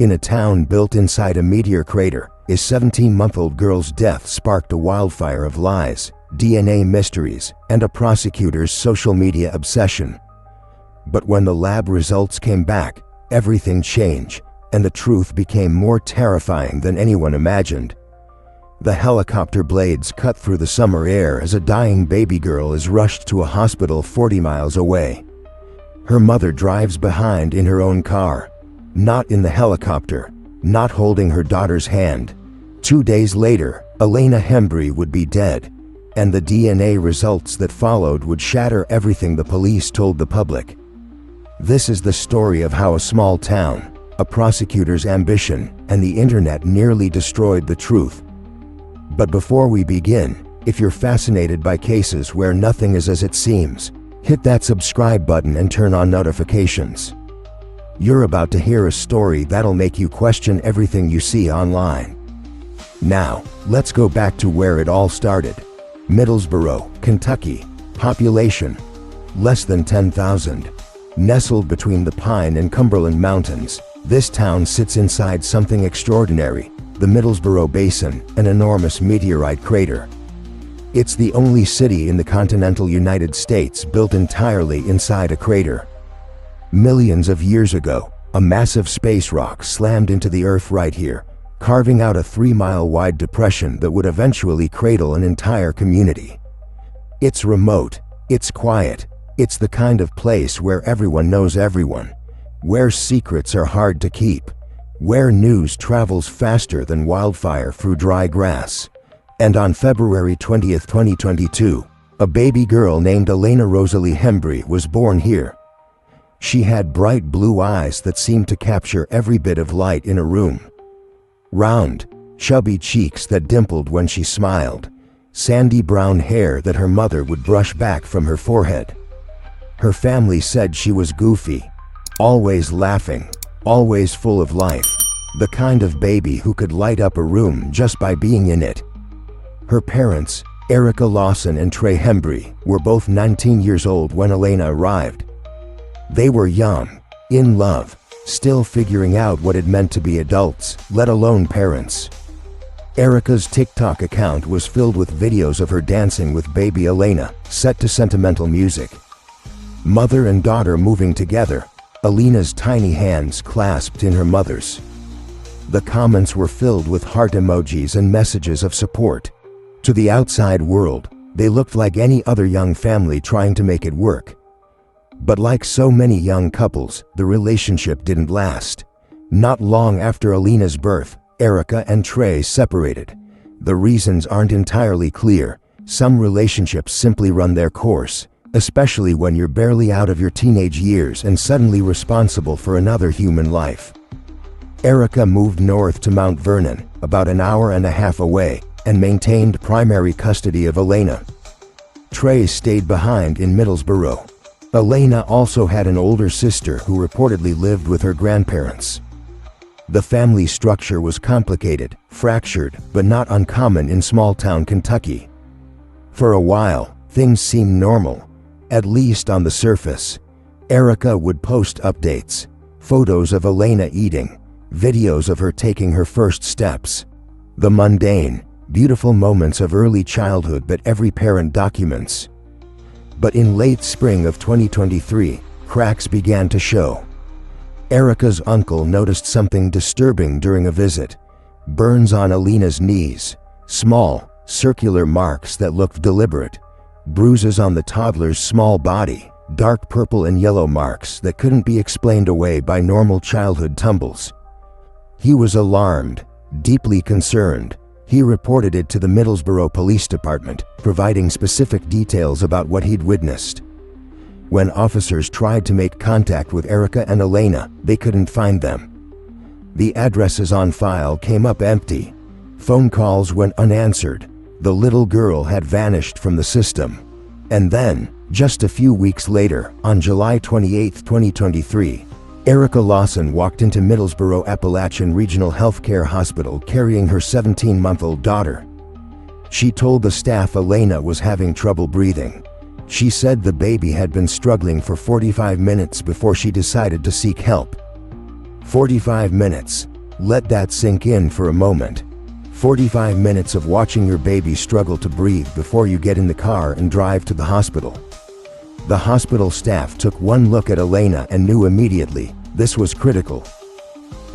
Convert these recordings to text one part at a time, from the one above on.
In a town built inside a meteor crater, a 17-month-old girl's death sparked a wildfire of lies, DNA mysteries, and a prosecutor's social media obsession. But when the lab results came back, everything changed, and the truth became more terrifying than anyone imagined. The helicopter blades cut through the summer air as a dying baby girl is rushed to a hospital 40 miles away. Her mother drives behind in her own car, not in the helicopter, not holding her daughter's hand. 2 days later, Elena Hembry would be dead, and the DNA results that followed would shatter everything the police told the public. This is the story of how a small town, a prosecutor's ambition, and the internet nearly destroyed the truth. But before we begin, if you're fascinated by cases where nothing is as it seems, hit that subscribe button and turn on notifications. You're about to hear a story that'll make you question everything you see online. Now, let's go back to where it all started. Middlesboro, Kentucky. Population: less than 10,000. Nestled between the Pine and Cumberland Mountains, this town sits inside something extraordinary: the Middlesboro Basin, an enormous meteorite crater. It's the only city in the continental United States built entirely inside a crater. Millions of years ago, a massive space rock slammed into the earth right here, carving out a 3-mile-wide depression that would eventually cradle an entire community. It's remote, it's quiet, it's the kind of place where everyone knows everyone, where secrets are hard to keep, where news travels faster than wildfire through dry grass. And on February 20th, 2022, a baby girl named Elena Rosalie Hembry was born here. She had bright blue eyes that seemed to capture every bit of light in a room. Round, chubby cheeks that dimpled when she smiled, sandy brown hair that her mother would brush back from her forehead. Her family said she was goofy, always laughing, always full of life, the kind of baby who could light up a room just by being in it. Her parents, Erica Lawson and Trey Hembry, were both 19 years old when Elena arrived. They were young, in love, still figuring out what it meant to be adults, let alone parents. Erica's TikTok account was filled with videos of her dancing with baby Elena, set to sentimental music. Mother and daughter moving together, Elena's tiny hands clasped in her mother's. The comments were filled with heart emojis and messages of support. To the outside world, they looked like any other young family trying to make it work. But like so many young couples, the relationship didn't last. Not long after Elena's birth, Erica and Trey separated. The reasons aren't entirely clear. Some relationships simply run their course, especially when you're barely out of your teenage years and suddenly responsible for another human life. Erica moved north to Mount Vernon, about an hour and a half away, and maintained primary custody of Elena. Trey stayed behind in Middlesboro. Elena also had an older sister who reportedly lived with her grandparents. The family structure was complicated, fractured, but not uncommon in small-town Kentucky. For a while, things seemed normal, at least on the surface. Erica would post updates, photos of Elena eating, videos of her taking her first steps. The mundane, beautiful moments of early childhood that every parent documents. But in late spring of 2023, cracks began to show. Erica's uncle noticed something disturbing during a visit: burns on Elena's knees, small, circular marks that looked deliberate, bruises on the toddler's small body, dark purple and yellow marks that couldn't be explained away by normal childhood tumbles. He was alarmed, deeply concerned. He reported it to the Middlesboro Police Department, providing specific details about what he'd witnessed. When officers tried to make contact with Erica and Elena, they couldn't find them. The addresses on file came up empty. Phone calls went unanswered. The little girl had vanished from the system. And then, just a few weeks later, on July 28, 2023, Erica Lawson walked into Middlesboro Appalachian Regional Healthcare Hospital carrying her 17-month-old daughter. She told the staff Elena was having trouble breathing. She said the baby had been struggling for 45 minutes before she decided to seek help. 45 minutes, Let that sink in for a moment. 45 minutes of watching your baby struggle to breathe before you get in the car and drive to the hospital. The hospital staff took one look at Elena and knew immediately this was critical.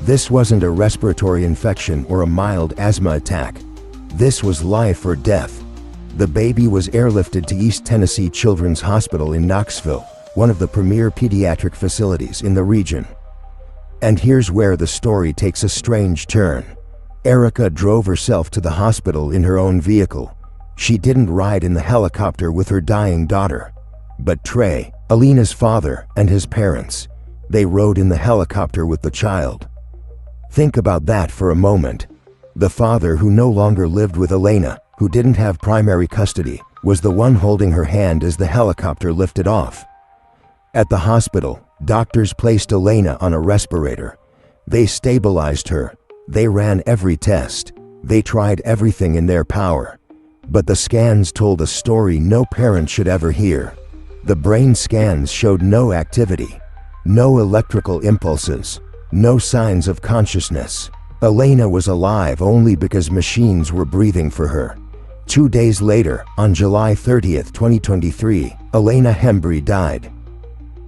This wasn't a respiratory infection or a mild asthma attack. This was life or death. The baby was airlifted to East Tennessee Children's Hospital in Knoxville, one of the premier pediatric facilities in the region. And here's where the story takes a strange turn. Erica drove herself to the hospital in her own vehicle. She didn't ride in the helicopter with her dying daughter. But Trey, Elena's father, and his parents, they rode in the helicopter with the child. Think about that for a moment. The father, who no longer lived with Elena, who didn't have primary custody, was the one holding her hand as the helicopter lifted off. At the hospital, doctors placed Elena on a respirator. They stabilized her. They ran every test. They tried everything in their power. But the scans told a story no parent should ever hear. The brain scans showed no activity, no electrical impulses, no signs of consciousness. Elena was alive only because machines were breathing for her. 2 days later, on July 30th, 2023, Elena Hembry died.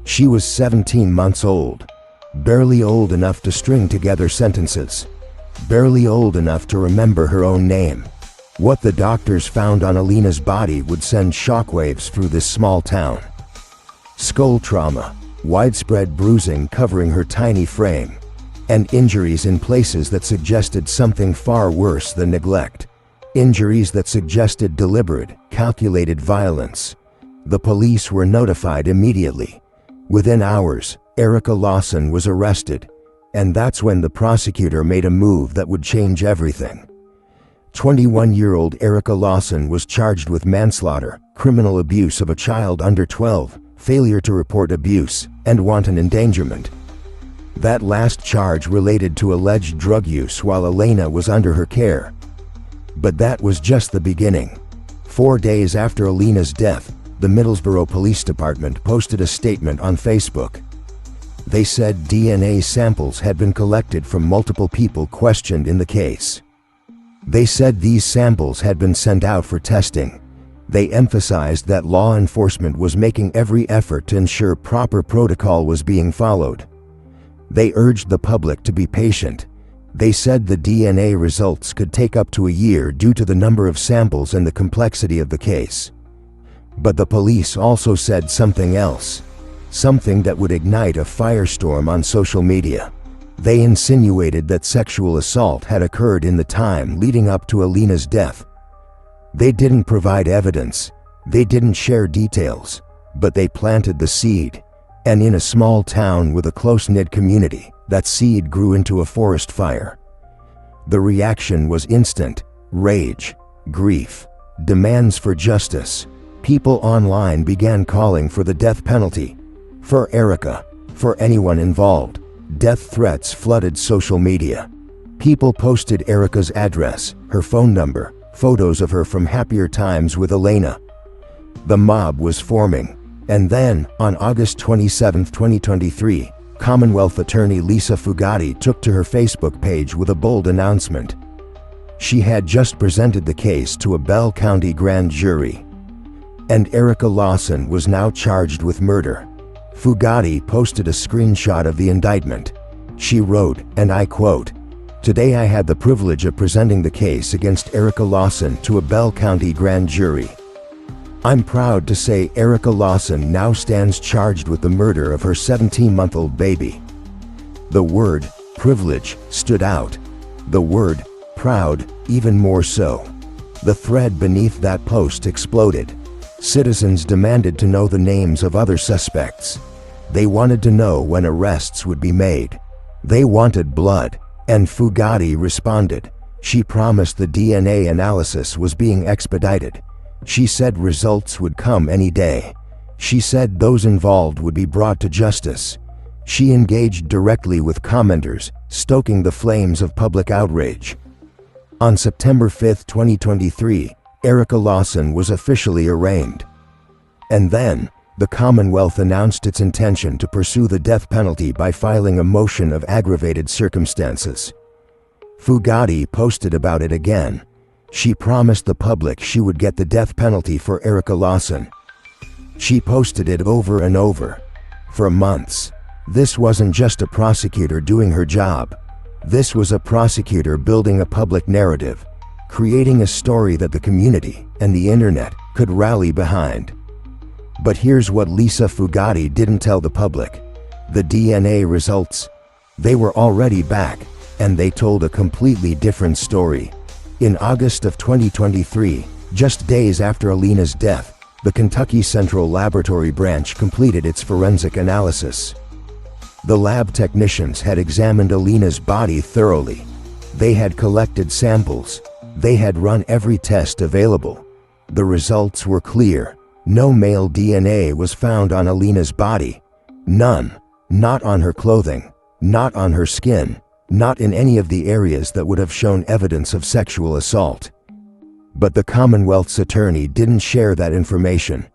She was 17 months old, barely old enough to string together sentences, barely old enough to remember her own name. What the doctors found on Elena's body would send shockwaves through this small town. Skull trauma, widespread bruising covering her tiny frame, and injuries in places that suggested something far worse than neglect. Injuries that suggested deliberate, calculated violence. The police were notified immediately. Within hours, Erica Lawson was arrested, and that's when the prosecutor made a move that would change everything. 21-year-old Erica Lawson was charged with manslaughter, criminal abuse of a child under 12, failure to report abuse, and wanton endangerment. That last charge related to alleged drug use while Elena was under her care. But that was just the beginning. 4 days after Elena's death, the Middlesboro Police Department posted a statement on Facebook. They said DNA samples had been collected from multiple people questioned in the case. They said these samples had been sent out for testing. They emphasized that law enforcement was making every effort to ensure proper protocol was being followed. They urged the public to be patient. They said the DNA results could take up to a year due to the number of samples and the complexity of the case. But the police also said something else, something that would ignite a firestorm on social media. They insinuated that sexual assault had occurred in the time leading up to Elena's death. They didn't provide evidence, they didn't share details, but they planted the seed. And in a small town with a close-knit community, that seed grew into a forest fire. The reaction was instant: rage, grief, demands for justice. People online began calling for the death penalty. For Erica, for anyone involved. Death threats flooded social media. People posted Erica's address, her phone number, photos of her from happier times with Elena. The mob was forming. And then, on August 27, 2023, Commonwealth attorney Lisa Fugatti took to her Facebook page with a bold announcement. She had just presented the case to a Bell County grand jury. And Erica Lawson was now charged with murder. Fugatti posted a screenshot of the indictment. She wrote, and I quote, "Today I had the privilege of presenting the case against Erica Lawson to a Bell County grand jury. I'm proud to say Erica Lawson now stands charged with the murder of her 17-month-old baby." The word privilege stood out. The word proud even more so. The thread beneath that post exploded. Citizens demanded to know the names of other suspects. They wanted to know when arrests would be made. They wanted blood, and Fugatti responded. She promised the DNA analysis was being expedited. She said results would come any day. She said those involved would be brought to justice. She engaged directly with commenters, stoking the flames of public outrage. On September 5, 2023, Erica Lawson was officially arraigned. And then, the Commonwealth announced its intention to pursue the death penalty by filing a motion of aggravated circumstances. Fugate posted about it again. She promised the public she would get the death penalty for Erica Lawson. She posted it over and over. For months. This wasn't just a prosecutor doing her job. This was a prosecutor building a public narrative, creating a story that the community and the internet could rally behind. But here's what Lisa Fugate didn't tell the public. The DNA results. They were already back, and they told a completely different story. In August of 2023, just days after Elena's death, the Kentucky Central Laboratory Branch completed its forensic analysis. The lab technicians had examined Elena's body thoroughly. They had collected samples. They had run every test available. The results were clear. No male DNA was found on Elena's body. None. Not on her clothing. Not on her skin. Not in any of the areas that would have shown evidence of sexual assault. But the Commonwealth's attorney didn't share that information.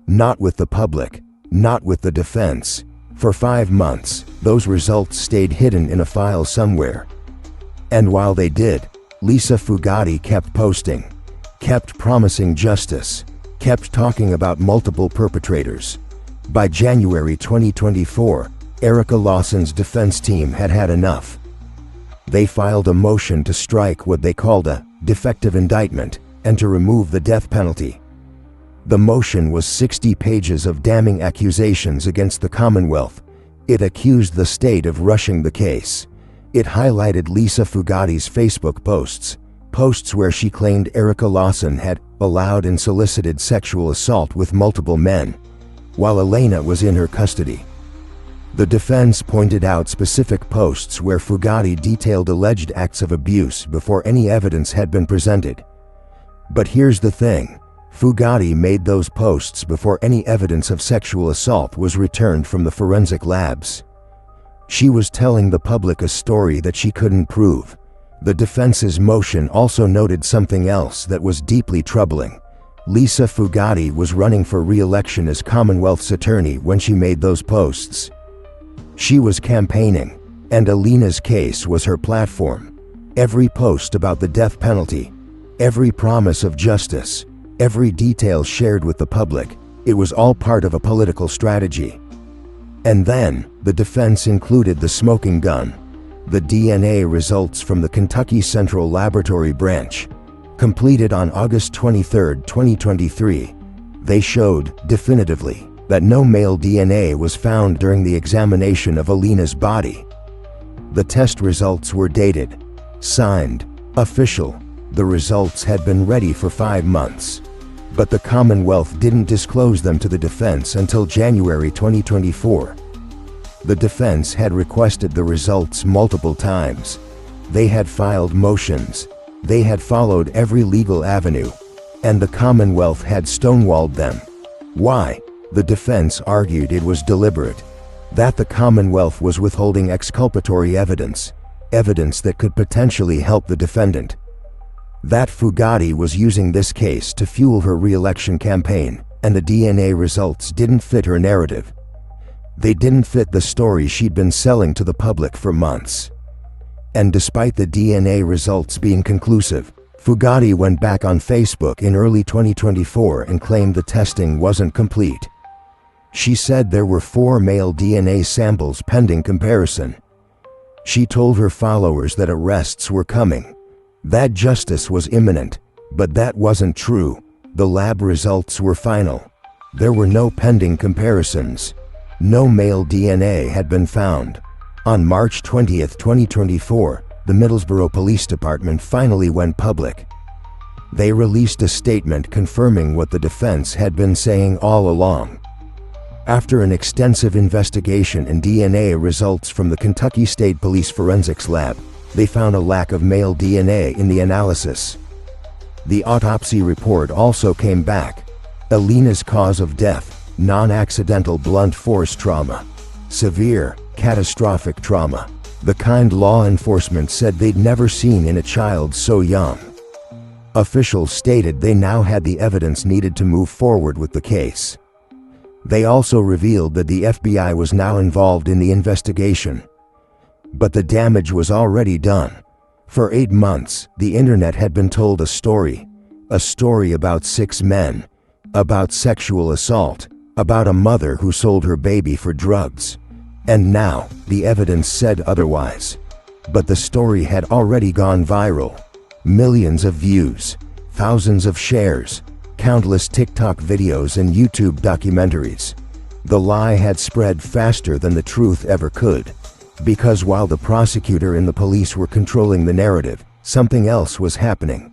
Not with the public. Not with the defense. For 5 months, those results stayed hidden in a file somewhere. And while they did, Lisa Fugate kept posting, kept promising justice, kept talking about multiple perpetrators. By January 2024, Erica Lawson's defense team had had enough. They filed a motion to strike what they called a defective indictment and to remove the death penalty. The motion was 60 pages of damning accusations against the Commonwealth. It accused the state of rushing the case. It highlighted Lisa Fugate's Facebook posts where she claimed Erica Lawson had allowed and solicited sexual assault with multiple men, while Elena was in her custody. The defense pointed out specific posts where Fugate detailed alleged acts of abuse before any evidence had been presented. But here's the thing. Fugate made those posts before any evidence of sexual assault was returned from the forensic labs. She was telling the public a story that she couldn't prove. The defense's motion also noted something else that was deeply troubling. Lisa Fugate was running for re-election as Commonwealth's attorney when she made those posts. She was campaigning, and Elena's case was her platform. Every post about the death penalty, every promise of justice, every detail shared with the public, it was all part of a political strategy. And then, the defense included the smoking gun. The DNA results from the Kentucky Central Laboratory Branch, completed on August 23, 2023, they showed, definitively, that no male DNA was found during the examination of Elena's body. The test results were dated, signed, official. The results had been ready for 5 months. But the Commonwealth didn't disclose them to the defense until January 2024. The defense had requested the results multiple times. They had filed motions. They had followed every legal avenue. And the Commonwealth had stonewalled them. Why? The defense argued it was deliberate. That the Commonwealth was withholding exculpatory evidence. Evidence that could potentially help the defendant. That Fugate was using this case to fuel her re-election campaign, and the DNA results didn't fit her narrative. They didn't fit the story she'd been selling to the public for months. And despite the DNA results being conclusive, Fugate went back on Facebook in early 2024 and claimed the testing wasn't complete. She said there were 4 male DNA samples pending comparison. She told her followers that arrests were coming. That justice was imminent, but that wasn't true. The lab results were final. There were no pending comparisons. No male DNA had been found. On March 20, 2024, the Middlesboro Police Department finally went public. They released a statement confirming what the defense had been saying all along. After an extensive investigation and DNA results from the Kentucky State Police Forensics Lab, they found a lack of male DNA in the analysis. The autopsy report also came back. Elena's cause of death, non-accidental blunt force trauma. Severe, catastrophic trauma. The kind law enforcement said they'd never seen in a child so young. Officials stated they now had the evidence needed to move forward with the case. They also revealed that the FBI was now involved in the investigation. But the damage was already done. For 8 months, the internet had been told a story about 6 men, about sexual assault, about a mother who sold her baby for drugs. And now, the evidence said otherwise. But the story had already gone viral. Millions of views, thousands of shares, countless TikTok videos and YouTube documentaries. The lie had spread faster than the truth ever could. Because while the prosecutor and the police were controlling the narrative, something else was happening.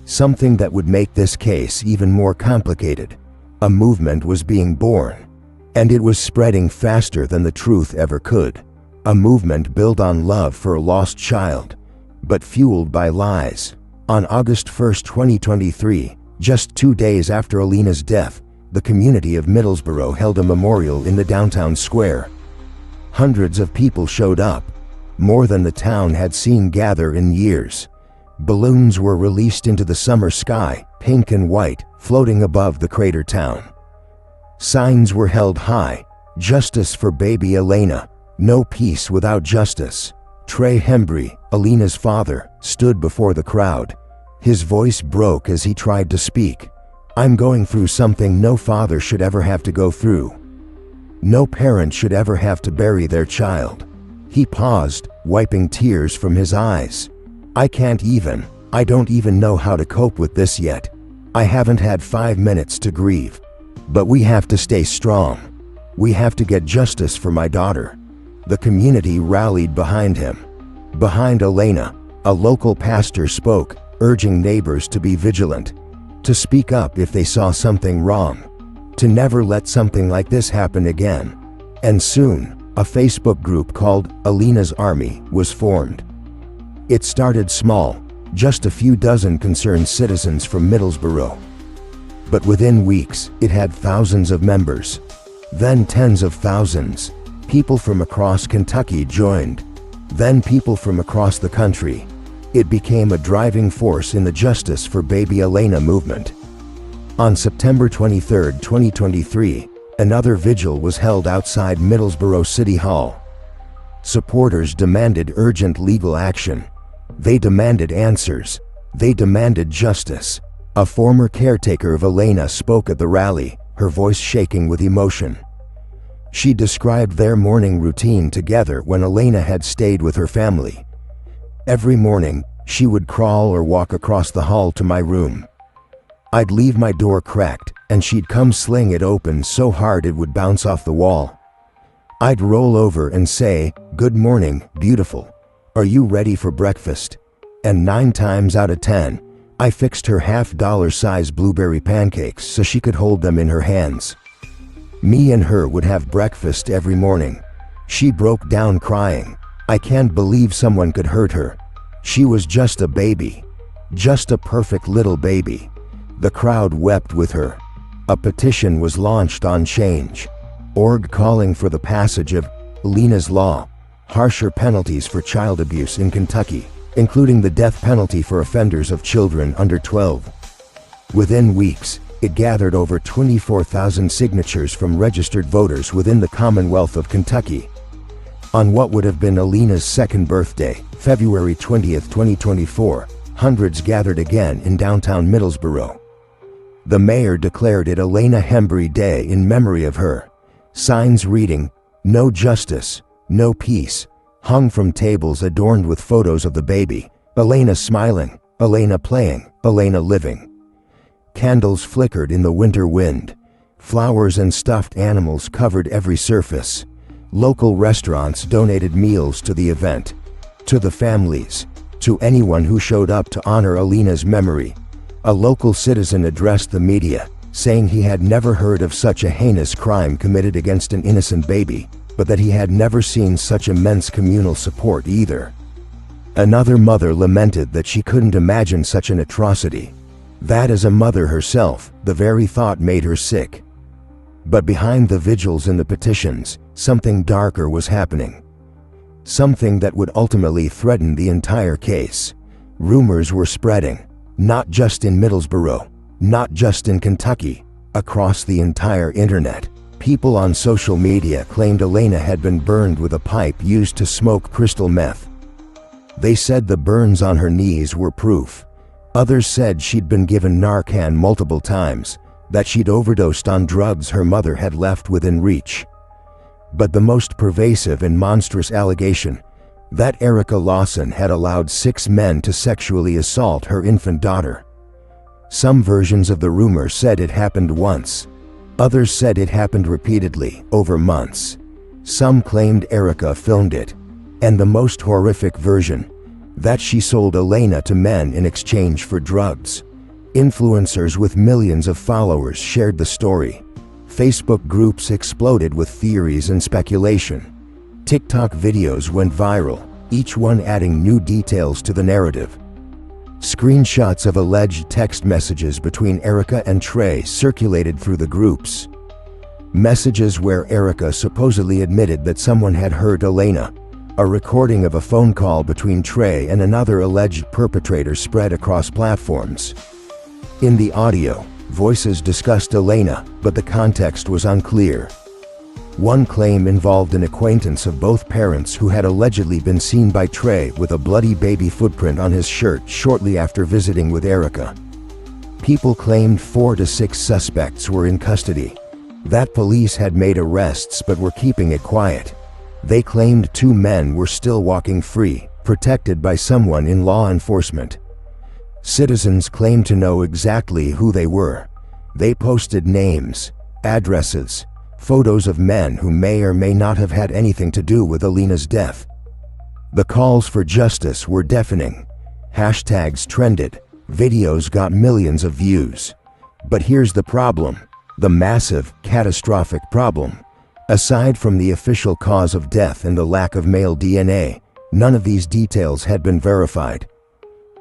Something that would make this case even more complicated. A movement was being born. And it was spreading faster than the truth ever could. A movement built on love for a lost child, but fueled by lies. On August 1, 2023, just 2 days after Elena's death, the community of Middlesboro held a memorial in the downtown square. Hundreds of people showed up, more than the town had seen gather in years. Balloons were released into the summer sky, pink and white, floating above the crater town. Signs were held high: "Justice for baby Elena," "No peace without justice." Trey Hembry, Elena's father, stood before the crowd. His voice broke as he tried to speak. "I'm going through something no father should ever have to go through. No parent should ever have to bury their child." He paused, wiping tears from his eyes. I don't even know how to cope with this yet. I haven't had 5 minutes to grieve. But we have to stay strong. We have to get justice for my daughter." The community rallied behind him. Behind Elena, a local pastor spoke, urging neighbors to be vigilant, to speak up if they saw something wrong, to never let something like this happen again. And soon, a Facebook group called Elena's Army was formed. It started small, just a few dozen concerned citizens from Middlesboro. But within weeks, it had thousands of members. Then tens of thousands. People from across Kentucky joined. Then people from across the country. It became a driving force in the Justice for Baby Elena movement. On September 23, 2023, another vigil was held outside Middlesboro City Hall. Supporters demanded urgent legal action. They demanded answers. They demanded justice. A former caretaker of Elena spoke at the rally, her voice shaking with emotion. She described their morning routine together when Elena had stayed with her family. "Every morning, she would crawl or walk across the hall to my room. I'd leave my door cracked, and she'd come sling it open so hard it would bounce off the wall. I'd roll over and say, 'Good morning, beautiful. Are you ready for breakfast?' And 9 times out of 10, I fixed her $half-size blueberry pancakes so she could hold them in her hands. Me and her would have breakfast every morning." She broke down crying. "I can't believe someone could hurt her. She was just a baby. Just a perfect little baby." The crowd wept with her. A petition was launched on Change.org calling for the passage of Elena's Law, harsher penalties for child abuse in Kentucky, including the death penalty for offenders of children under 12. Within weeks, it gathered over 24,000 signatures from registered voters within the Commonwealth of Kentucky. On what would have been Elena's second birthday, February 20, 2024, hundreds gathered again in downtown Middlesboro. The mayor declared it Elena Hembry Day in memory of her. Signs reading, "No justice, no peace," hung from tables adorned with photos of the baby, Elena smiling, Elena playing, Elena living. Candles flickered in the winter wind. Flowers and stuffed animals covered every surface. Local restaurants donated meals to the event. To the families, to anyone who showed up to honor Elena's memory. A local citizen addressed the media, saying he had never heard of such a heinous crime committed against an innocent baby, but that he had never seen such immense communal support either. Another mother lamented that she couldn't imagine such an atrocity. That as a mother herself, the very thought made her sick. But behind the vigils and the petitions, something darker was happening. Something that would ultimately threaten the entire case. Rumors were spreading, not just in Middlesboro, not just in Kentucky, across the entire internet. People on social media claimed Elena had been burned with a pipe used to smoke crystal meth. They said the burns on her knees were proof. Others said she'd been given Narcan multiple times, that she'd overdosed on drugs her mother had left within reach. But the most pervasive and monstrous allegation, that Erica Lawson had allowed 6 men to sexually assault her infant daughter. Some versions of the rumor said it happened once. Others said it happened repeatedly, over months. Some claimed Erica filmed it. And the most horrific version, that she sold Elena to men in exchange for drugs. Influencers with millions of followers shared the story. Facebook groups exploded with theories and speculation. TikTok videos went viral, each one adding new details to the narrative. Screenshots of alleged text messages between Erica and Trey circulated through the groups. Messages where Erica supposedly admitted that someone had hurt Elena. A recording of a phone call between Trey and another alleged perpetrator spread across platforms. In the audio, voices discussed Elena, but the context was unclear. One claim involved an acquaintance of both parents who had allegedly been seen by Trey with a bloody baby footprint on his shirt shortly after visiting with Erica. People claimed 4 to 6 suspects were in custody, that police had made arrests but were keeping it quiet. They claimed 2 men were still walking free, protected by someone in law enforcement. Citizens claimed to know exactly who they were. They posted names, addresses, photos of men who may or may not have had anything to do with Elena's death. The calls for justice were deafening. Hashtags trended. Videos got millions of views. But here's the problem, the massive, catastrophic problem. Aside from the official cause of death and the lack of male DNA, none of these details had been verified.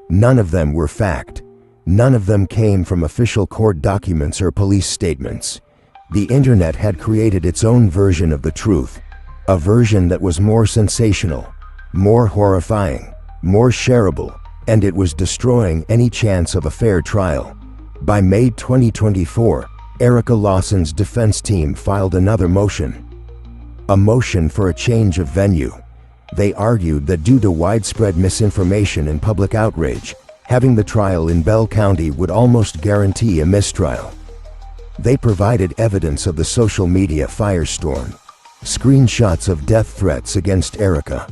None of them were fact. None of them came from official court documents or police statements. The internet had created its own version of the truth, a version that was more sensational, more horrifying, more shareable, and it was destroying any chance of a fair trial. By May 2024, Erica Lawson's defense team filed another motion. A motion for a change of venue. They argued that due to widespread misinformation and public outrage, having the trial in Bell County would almost guarantee a mistrial. They provided evidence of the social media firestorm. Screenshots of death threats against Erica.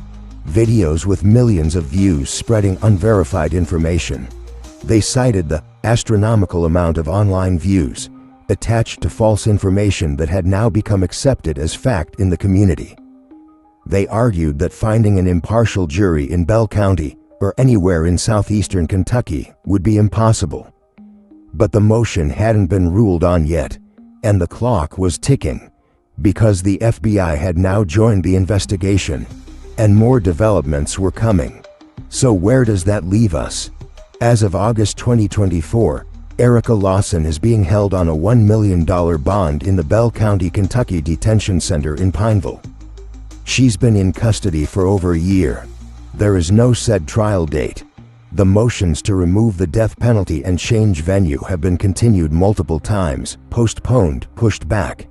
Videos with millions of views spreading unverified information. They cited the astronomical amount of online views attached to false information that had now become accepted as fact in the community. They argued that finding an impartial jury in Bell County or anywhere in southeastern Kentucky would be impossible. But the motion hadn't been ruled on yet, and the clock was ticking, because the FBI had now joined the investigation, and more developments were coming. So where does that leave us? As of August 2024, Erica Lawson is being held on a $1 million bond in the Bell County, Kentucky detention center in Pineville. She's been in custody for over a year. There is no set trial date. The motions to remove the death penalty and change venue have been continued multiple times, postponed, pushed back.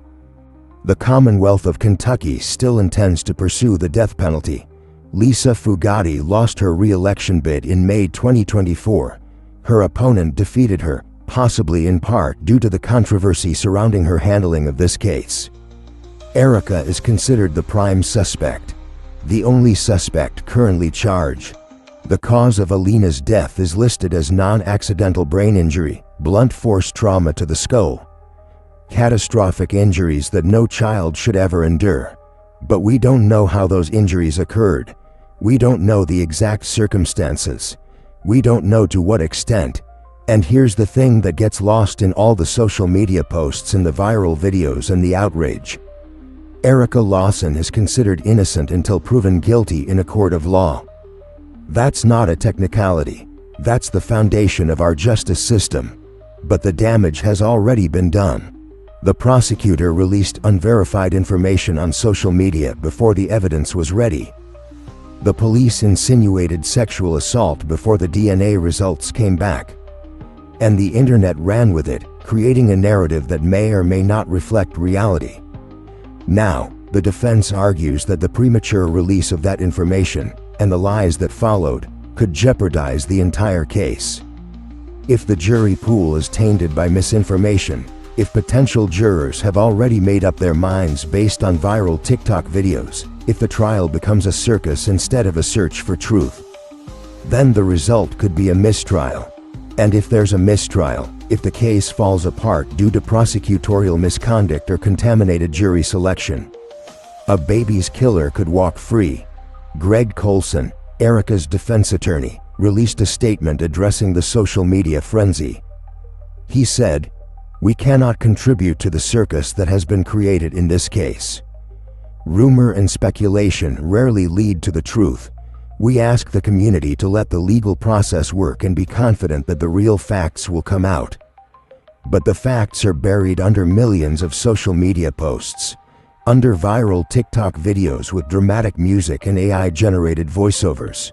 The Commonwealth of Kentucky still intends to pursue the death penalty. Lisa Fugatti lost her re-election bid in May 2024. Her opponent defeated her, possibly in part due to the controversy surrounding her handling of this case. Erica is considered the prime suspect, the only suspect currently charged. The cause of Elena's death is listed as non-accidental brain injury, blunt force trauma to the skull. Catastrophic injuries that no child should ever endure. But we don't know how those injuries occurred. We don't know the exact circumstances. We don't know to what extent. And here's the thing that gets lost in all the social media posts and the viral videos and the outrage. Erica Lawson is considered innocent until proven guilty in a court of law. That's not a technicality. That's the foundation of our justice system. But the damage has already been done. The prosecutor released unverified information on social media before the evidence was ready. The police insinuated sexual assault before the DNA results came back. And the internet ran with it, creating a narrative that may or may not reflect reality. Now, the defense argues that the premature release of that information and the lies that followed could jeopardize the entire case. If the jury pool is tainted by misinformation, if potential jurors have already made up their minds based on viral TikTok videos, if the trial becomes a circus instead of a search for truth, then the result could be a mistrial. And if there's a mistrial, if the case falls apart due to prosecutorial misconduct or contaminated jury selection, a baby's killer could walk free. Greg Colson, Erica's defense attorney, released a statement addressing the social media frenzy. He said, "We cannot contribute to the circus that has been created in this case. Rumor and speculation rarely lead to the truth. We ask the community to let the legal process work and be confident that the real facts will come out. But the facts are buried under millions of social media posts, under viral TikTok videos with dramatic music and AI-generated voiceovers,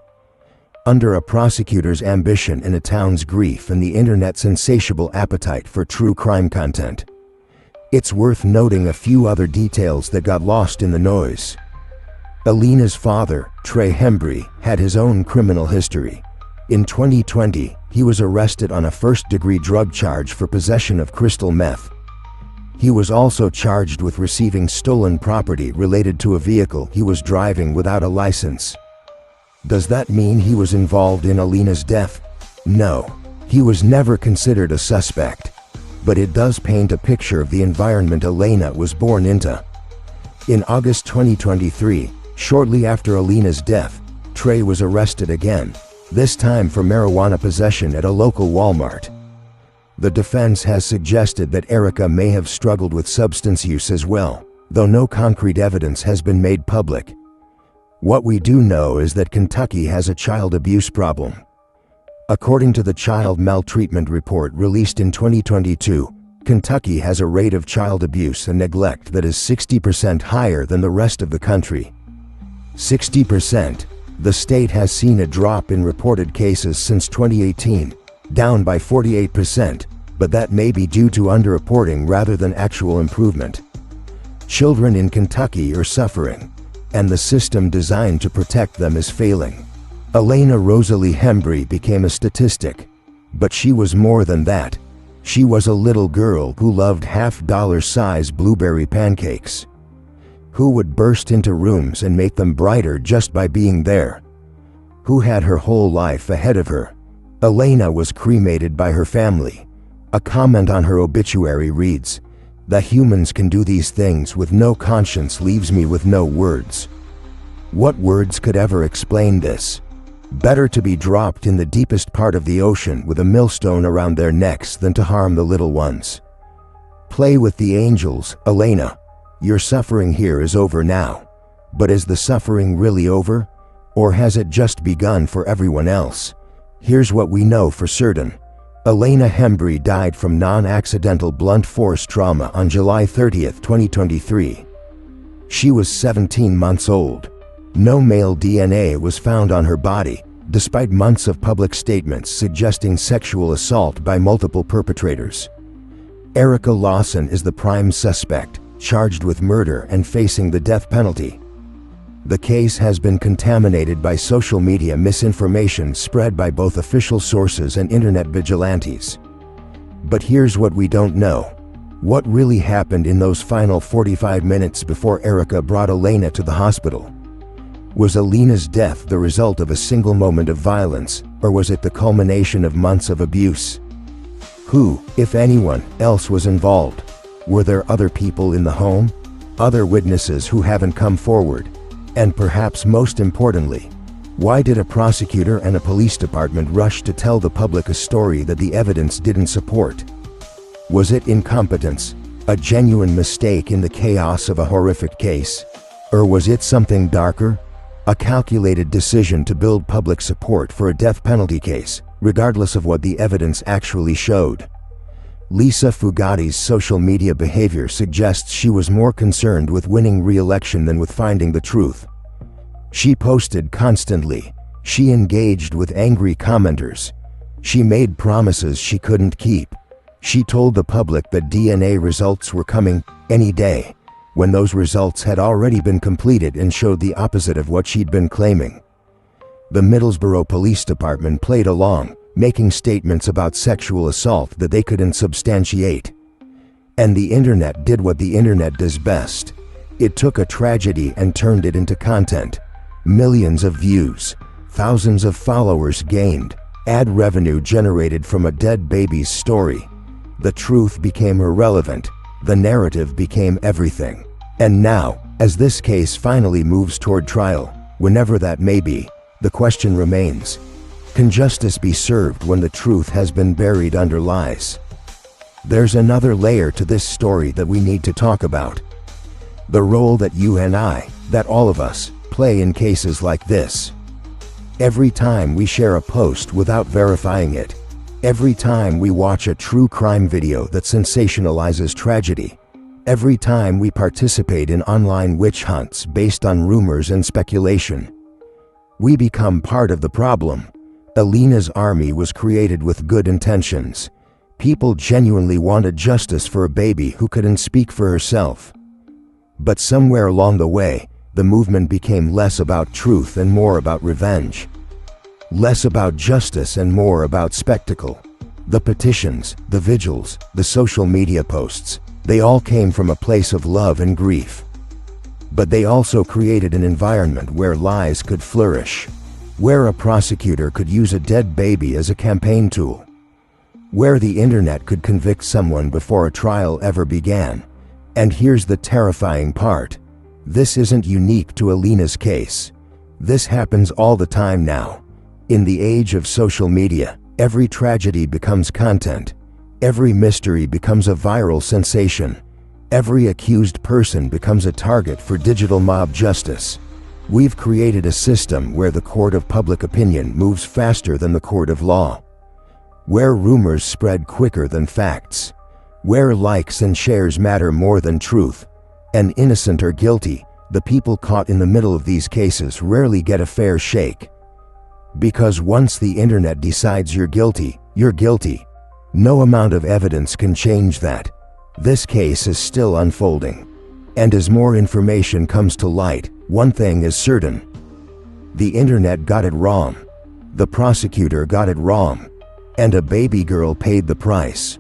under a prosecutor's ambition and a town's grief and the internet's insatiable appetite for true crime content." It's worth noting a few other details that got lost in the noise. Elena's father, Trey Hembry, had his own criminal history. In 2020, he was arrested on a first-degree drug charge for possession of crystal meth. He was also charged with receiving stolen property related to a vehicle he was driving without a license. Does that mean he was involved in Elena's death? No. He was never considered a suspect. But it does paint a picture of the environment Elena was born into. In August 2023, shortly after Elena's death, Trey was arrested again, this time for marijuana possession at a local Walmart. The defense has suggested that Erica may have struggled with substance use as well, though no concrete evidence has been made public. What we do know is that Kentucky has a child abuse problem. According to the Child Maltreatment Report released in 2022, Kentucky has a rate of child abuse and neglect that is 60% higher than the rest of the country. 60%. The state has seen a drop in reported cases since 2018, down by 48%, but that may be due to underreporting rather than actual improvement. Children in Kentucky are suffering, and the system designed to protect them is failing. Elena Rosalie Hembry became a statistic, but she was more than that. She was a little girl who loved half-dollar-size blueberry pancakes, who would burst into rooms and make them brighter just by being there, who had her whole life ahead of her. Elena was cremated by her family. A comment on her obituary reads, "The humans can do these things with no conscience leaves me with no words." What words could ever explain this? Better to be dropped in the deepest part of the ocean with a millstone around their necks than to harm the little ones. Play with the angels, Elena. Your suffering here is over now. But is the suffering really over? Or has it just begun for everyone else? Here's what we know for certain. Elena Hembry died from non-accidental blunt force trauma on July 30, 2023. She was 17 months old. No male DNA was found on her body, despite months of public statements suggesting sexual assault by multiple perpetrators. Erica Lawson is the prime suspect, charged with murder and facing the death penalty. The case has been contaminated by social media misinformation spread by both official sources and internet vigilantes. But here's what we don't know. What really happened in those final 45 minutes before Erica brought Elena to the hospital? Was Elena's death the result of a single moment of violence, or was it the culmination of months of abuse? Who, if anyone, else was involved? Were there other people in the home? Other witnesses who haven't come forward? And perhaps most importantly, why did a prosecutor and a police department rush to tell the public a story that the evidence didn't support? Was it incompetence, a genuine mistake in the chaos of a horrific case? Or was it something darker? A calculated decision to build public support for a death penalty case, regardless of what the evidence actually showed? Lisa Fugatti's social media behavior suggests she was more concerned with winning re-election than with finding the truth. She posted constantly. She engaged with angry commenters. She made promises she couldn't keep. She told the public that DNA results were coming any day, when those results had already been completed and showed the opposite of what she'd been claiming. The Middlesboro Police Department played along, making statements about sexual assault that they couldn't substantiate. And the internet did what the internet does best. It took a tragedy and turned it into content. Millions of views, thousands of followers gained, ad revenue generated from a dead baby's story. The truth became irrelevant. The narrative became everything. And now, as this case finally moves toward trial, whenever that may be, the question remains: can justice be served when the truth has been buried under lies? There's another layer to this story that we need to talk about. The role that you and I, that all of us, play in cases like this. Every time we share a post without verifying it, every time we watch a true crime video that sensationalizes tragedy, every time we participate in online witch hunts based on rumors and speculation, we become part of the problem. Elena's army was created with good intentions. People genuinely wanted justice for a baby who couldn't speak for herself. But somewhere along the way, the movement became less about truth and more about revenge. Less about justice and more about spectacle. The petitions, the vigils, the social media posts, they all came from a place of love and grief. But they also created an environment where lies could flourish, where a prosecutor could use a dead baby as a campaign tool, where the internet could convict someone before a trial ever began. And here's the terrifying part. This isn't unique to Elena's case. This happens all the time now. In the age of social media, every tragedy becomes content. Every mystery becomes a viral sensation. Every accused person becomes a target for digital mob justice. We've created a system where the court of public opinion moves faster than the court of law, where rumors spread quicker than facts, where likes and shares matter more than truth. And innocent or guilty, the people caught in the middle of these cases rarely get a fair shake. Because once the internet decides you're guilty, you're guilty. No amount of evidence can change that. This case is still unfolding. And as more information comes to light, one thing is certain. The internet got it wrong. The prosecutor got it wrong. And a baby girl paid the price.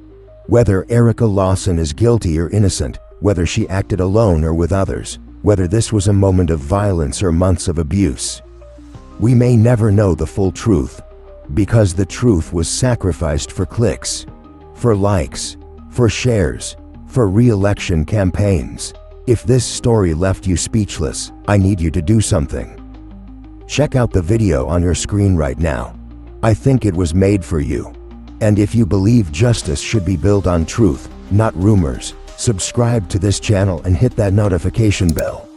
Whether Erica Lawson is guilty or innocent, whether she acted alone or with others, whether this was a moment of violence or months of abuse, we may never know the full truth, because the truth was sacrificed for clicks, for likes, for shares, for re-election campaigns. If this story left you speechless, I need you to do something. Check out the video on your screen right now. I think it was made for you. And if you believe justice should be built on truth, not rumors, subscribe to this channel and hit that notification bell.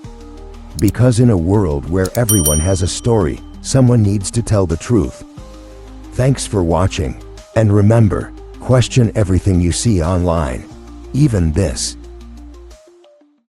Because in a world where everyone has a story, someone needs to tell the truth. Thanks for watching, and remember, question everything you see online, even this.